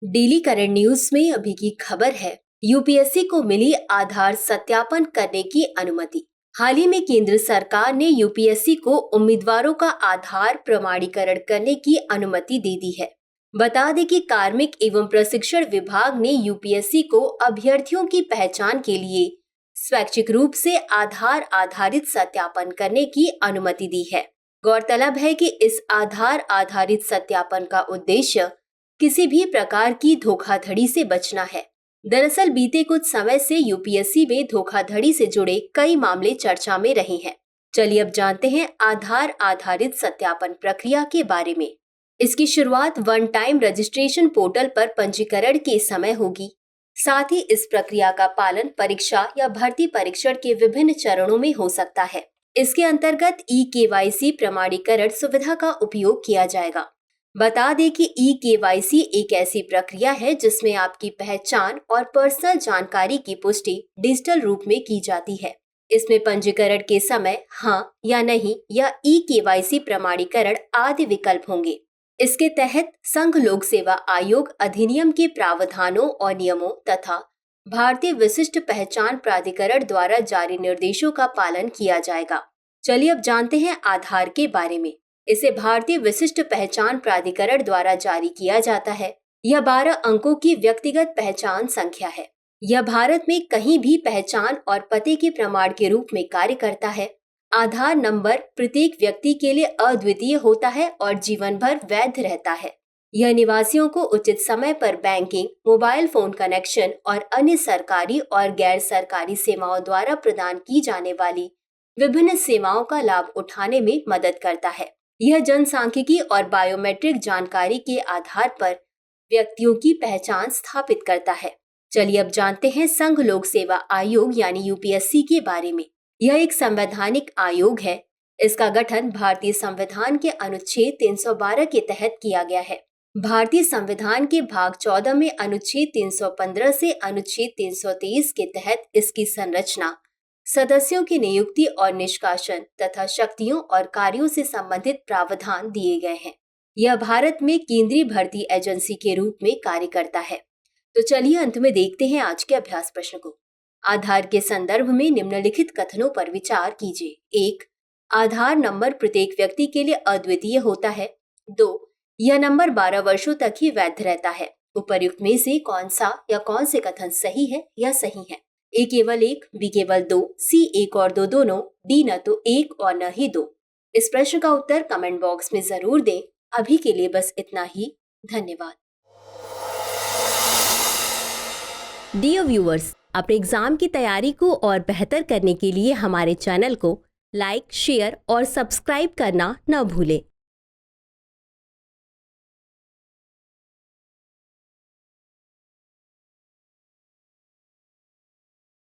Daily current news में अभी की खबर है, यूपीएससी को मिली आधार सत्यापन करने की अनुमति। हाल ही में केंद्र सरकार ने यूपीएससी को उम्मीदवारों का आधार प्रमाणीकरण करने की अनुमति दे दी है। बता दें कि कार्मिक एवं प्रशिक्षण विभाग ने यूपीएससी को अभ्यर्थियों की पहचान के लिए स्वैच्छिक रूप से आधार आधारित सत्यापन करने की अनुमति दी है। गौरतलब है कि इस आधार आधारित सत्यापन का उद्देश्य किसी भी प्रकार की धोखाधड़ी से बचना है। दरअसल बीते कुछ समय से यूपीएससी में धोखाधड़ी से जुड़े कई मामले चर्चा में रहे हैं। चलिए अब जानते हैं आधार आधारित सत्यापन प्रक्रिया के बारे में। इसकी शुरुआत वन टाइम रजिस्ट्रेशन पोर्टल पर पंजीकरण के समय होगी। साथ ही इस प्रक्रिया का पालन परीक्षा या भर्ती परीक्षण के विभिन्न चरणों में हो सकता है। इसके अंतर्गत ई-केवाईसी प्रमाणीकरण सुविधा का उपयोग किया जाएगा। बता दें कि ई-केवाईसी एक ऐसी प्रक्रिया है जिसमें आपकी पहचान और पर्सनल जानकारी की पुष्टि डिजिटल रूप में की जाती है। इसमें पंजीकरण के समय हाँ या नहीं या ई-केवाईसी प्रमाणीकरण आदि विकल्प होंगे। इसके तहत संघ लोक सेवा आयोग अधिनियम के प्रावधानों और नियमों तथा भारतीय विशिष्ट पहचान प्राधिकरण द्वारा जारी निर्देशों का पालन किया जाएगा। चलिए अब जानते हैं आधार के बारे में। इसे भारतीय विशिष्ट पहचान प्राधिकरण द्वारा जारी किया जाता है। यह 12 अंकों की व्यक्तिगत पहचान संख्या है। यह भारत में कहीं भी पहचान और पते के प्रमाण के रूप में कार्य करता है। आधार नंबर प्रत्येक व्यक्ति के लिए अद्वितीय होता है और जीवन भर वैध रहता है। यह निवासियों को उचित समय पर बैंकिंग, मोबाइल फोन कनेक्शन और अन्य सरकारी और गैर सरकारी सेवाओं द्वारा प्रदान की जाने वाली विभिन्न सेवाओं का लाभ उठाने में मदद करता है। यह जनसांख्यिकी और बायोमेट्रिक जानकारी के आधार पर व्यक्तियों की पहचान स्थापित करता है। चलिए अब जानते हैं संघ लोक सेवा आयोग यानी यूपीएससी के बारे में। यह एक संवैधानिक आयोग है। इसका गठन भारतीय संविधान के अनुच्छेद 312 के तहत किया गया है। भारतीय संविधान के भाग 14 में अनुच्छेद 315 से अनुच्छेद 323 के तहत इसकी संरचना, सदस्यों की नियुक्ति और निष्कासन तथा शक्तियों और कार्यों से संबंधित प्रावधान दिए गए हैं। यह भारत में केंद्रीय भर्ती एजेंसी के रूप में कार्य करता है। तो चलिए अंत में देखते हैं आज के अभ्यास प्रश्न को। आधार के संदर्भ में निम्नलिखित कथनों पर विचार कीजिए। 1. आधार नंबर प्रत्येक व्यक्ति के लिए अद्वितीय होता है। 2. यह नंबर 12 वर्षों तक ही वैध रहता है। उपर्युक्त में से कौन सा या कौन से कथन सही है या सही है? ए केवल 1, बी केवल 2, सी 1 और 2 दोनों, डी न तो 1 और न ही 2। इस प्रश्न का उत्तर कमेंट बॉक्स में जरूर दें। अभी के लिए बस इतना ही। धन्यवाद। डियर व्यूअर्स, अपने एग्जाम की तैयारी को और बेहतर करने के लिए हमारे चैनल को लाइक, शेयर और सब्सक्राइब करना न भूलें।